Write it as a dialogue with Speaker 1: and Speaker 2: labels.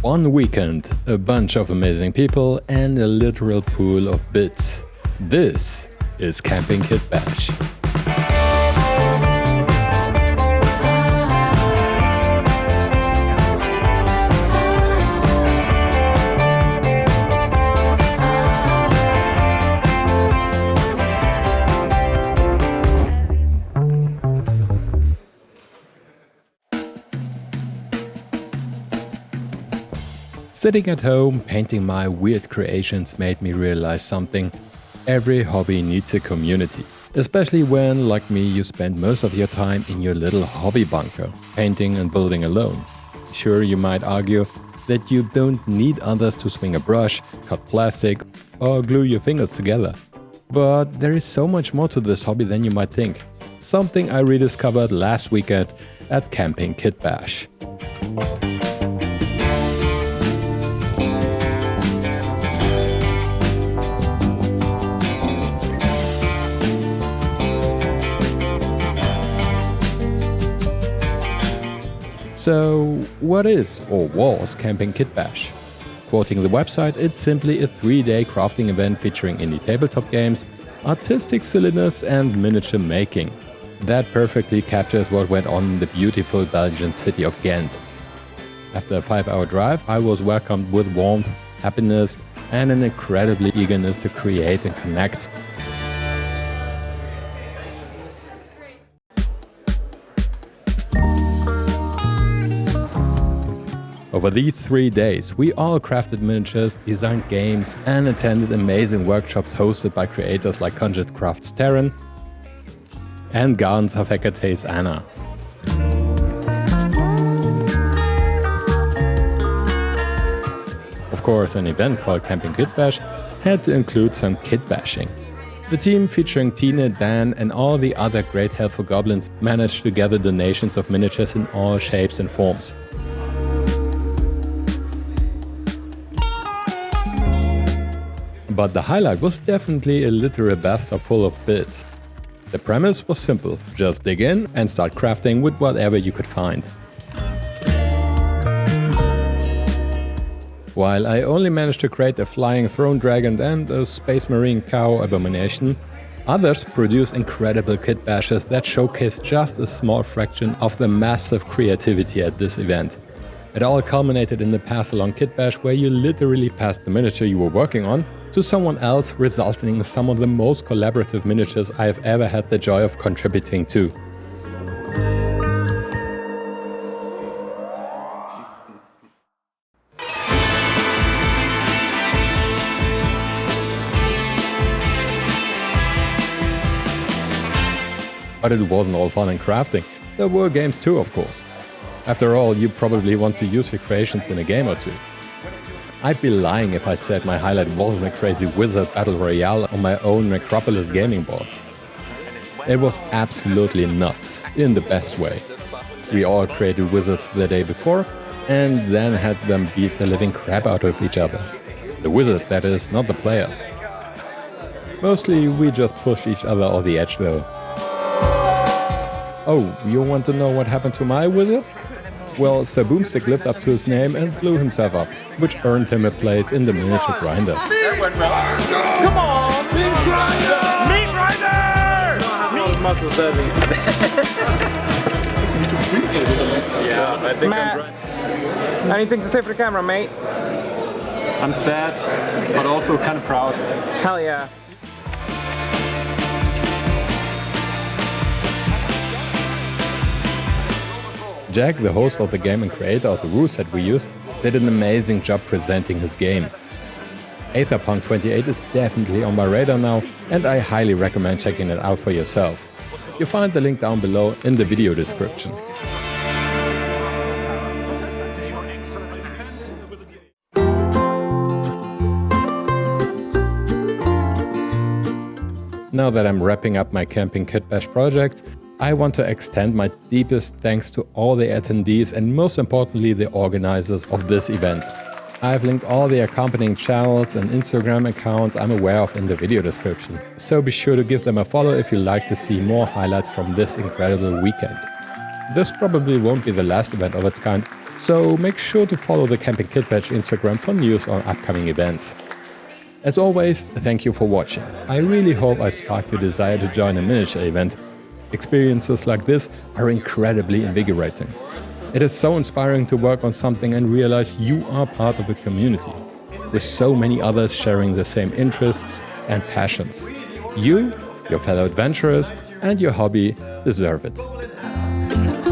Speaker 1: One weekend, a bunch of amazing people and a literal pool of bits. This is Kamping Kitbash. Sitting at home, painting my weird creations made me realize something. Every hobby needs a community. Especially when, like me, you spend most of your time in your little hobby bunker, painting and building alone. Sure, you might argue that you don't need others to swing a brush, cut plastic, or glue your fingers together. But there is so much more to this hobby than you might think. Something I rediscovered last weekend at Kamping Kitbash. So, what is or was Kamping Kitbash? Quoting the website, it's simply a 3-day crafting event featuring indie tabletop games, artistic silliness and miniature making. That perfectly captures what went on in the beautiful Belgian city of Ghent. After a 5-hour drive, I was welcomed with warmth, happiness and an incredible eagerness to create and connect. Over these 3 days, we all crafted miniatures, designed games, and attended amazing workshops hosted by creators like Conjure Crafts Terran and Gardens of Hecate's Anna. Of course, an event called Kamping Kitbash had to include some kit bashing. The team featuring Tine, Dan, and all the other great helpful goblins managed to gather donations of miniatures in all shapes and forms. But the highlight was definitely a literal bathtub full of bits. The premise was simple, just dig in and start crafting with whatever you could find. While I only managed to create a flying throne dragon and a space marine cow abomination, others produced incredible kit bashes that showcase just a small fraction of the massive creativity at this event. It all culminated in the pass-along kit bash where you literally passed the miniature you were working on to someone else, resulting in some of the most collaborative miniatures I have ever had the joy of contributing to. But it wasn't all fun and crafting. There were games too, of course. After all, you probably want to use your creations in a game or two. I'd be lying if I'd said my highlight wasn't a crazy wizard battle royale on my own Necropolis gaming board. It was absolutely nuts, in the best way. We all created wizards the day before, and then had them beat the living crap out of each other. The wizard, that is, not the players. Mostly we just pushed each other off the edge though. Oh, you want to know what happened to my wizard? Well, Sir Boomstick lived up to his name and blew himself up, which earned him a place in the miniature grinder.
Speaker 2: That went well. Come on! Meat grinder! Meat grinder! How muscles does he? Yeah, I think
Speaker 3: Matt,
Speaker 2: I'm right.
Speaker 3: anything to say for the camera, mate?
Speaker 2: I'm sad, but also kind of proud.
Speaker 3: Hell yeah.
Speaker 1: Jack, the host of the game and creator of the rule set we use, did an amazing job presenting his game. Aetherpunk 28 is definitely on my radar now, and I highly recommend checking it out for yourself. You'll find the link down below in the video description. Now that I'm wrapping up my Kamping Kitbash project, I want to extend my deepest thanks to all the attendees and most importantly the organizers of this event. I've linked all the accompanying channels and Instagram accounts I'm aware of in the video description, so be sure to give them a follow if you'd like to see more highlights from this incredible weekend. This probably won't be the last event of its kind, So make sure to follow the Kamping Kitbash Instagram for news on upcoming events. As always, thank you for watching. I really hope I've sparked your desire to join a miniature event. Experiences like this are incredibly invigorating. It is so inspiring to work on something and realize you are part of a community, with so many others sharing the same interests and passions. You, your fellow adventurers, and your hobby deserve it.